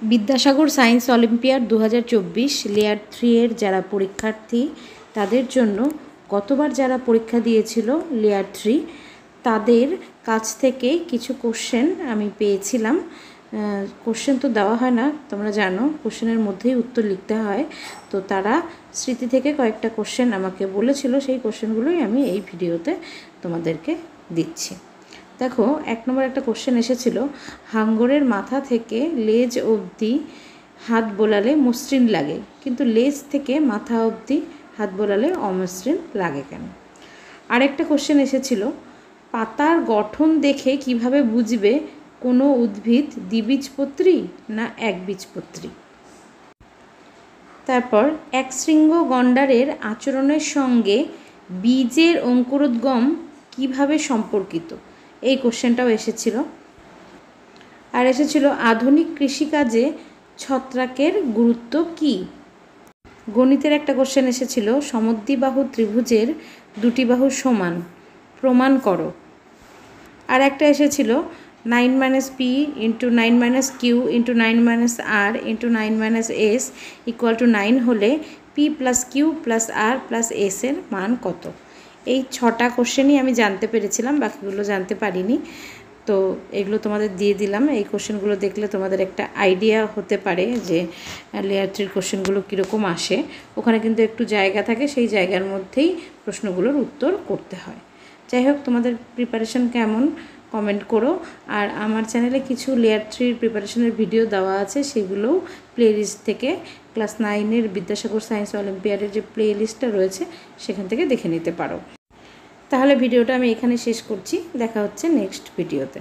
Vidyasagar science olympiad 2024 layer 3 এর যারা পরীক্ষার্থী তাদের জন্য গতবার যারা পরীক্ষা দিয়েছিল লেয়ার 3 তাদের কাছ থেকে কিছু কোশ্চেন আমি পেয়েছিলাম। কোশ্চেন তো দেওয়া হয় না, তোমরা জানো, কোশ্চেনের মধ্যেই উত্তর লিখতে হয়। তো তারা স্মৃতি থেকে কয়েকটা কোশ্চেন আমাকে বলেছিল, সেই কোশ্চেনগুলোই আমি এই ভিডিওতে তোমাদেরকে দিচ্ছি। দেখো, 1 নম্বর একটা কোশ্চেন এসেছিল, হাঙ্গরের মাথা থেকে লেজ অবধি হাত বোলালে মসৃণ লাগে, কিন্তু লেজ থেকে মাথা অবধি হাত বোলালে অমসৃণ লাগে কেন? আরেকটা কোশ্চেন এসেছিল, পাতার গঠন দেখে কিভাবে বুঝবে কোনো উদ্ভিদ দ্বিবীজপত্রী না একবীজপত্রী? তারপর একশৃঙ্গ গণ্ডারের আচরণের সঙ্গে বীজের অঙ্কুরোদ্গম কিভাবে সম্পর্কিত? এই কোশ্চেনটাও এসেছিল। আর এসেছিল, আধুনিক কৃষিকাজে ছত্রাকের গুরুত্ব কী? গণিতের একটা কোশ্চেন এসেছিল, সমদ্বিবাহু ত্রিভুজের দুটি বাহু সমান, প্রমাণ করো। আর একটা এসেছিল, 9 - p × 9 - q × 9 - r × 9 - s = 9 হলে p + q + r + s এর মান কত? এই 6টা কোশ্চেনই আমি জানতে পেরেছিলাম, বাকিগুলো জানতে পারিনি। তো এগুলো তোমাদের দিয়ে দিলাম। এই কোশ্চেনগুলো দেখলে তোমাদের একটা আইডিয়া হতে পারে যে লেয়ার 3 কোশ্চেনগুলো কীরকম আসে। ওখানে কিন্তু একটু জায়গা থাকে, সেই জায়গার মধ্যেই প্রশ্নগুলোর উত্তর করতে হয়। যাই হোক, তোমাদের প্রিপারেশন কেমন কমেন্ট করো। আর আমার চ্যানেলে কিছু লেয়ার 3 প্রিপারেশনের ভিডিও দেওয়া আছে, সেগুলোও প্লেলিস্ট থেকে ক্লাস 9-এর বিদ্যাসাগর সায়েন্স অলিম্পিয়াডের যে প্লেলিস্টটা রয়েছে সেখান থেকে দেখে নিতে পারো। তাহলে ভিডিওটা আমি এখানে শেষ করছি, দেখা হচ্ছে নেক্সট ভিডিওতে।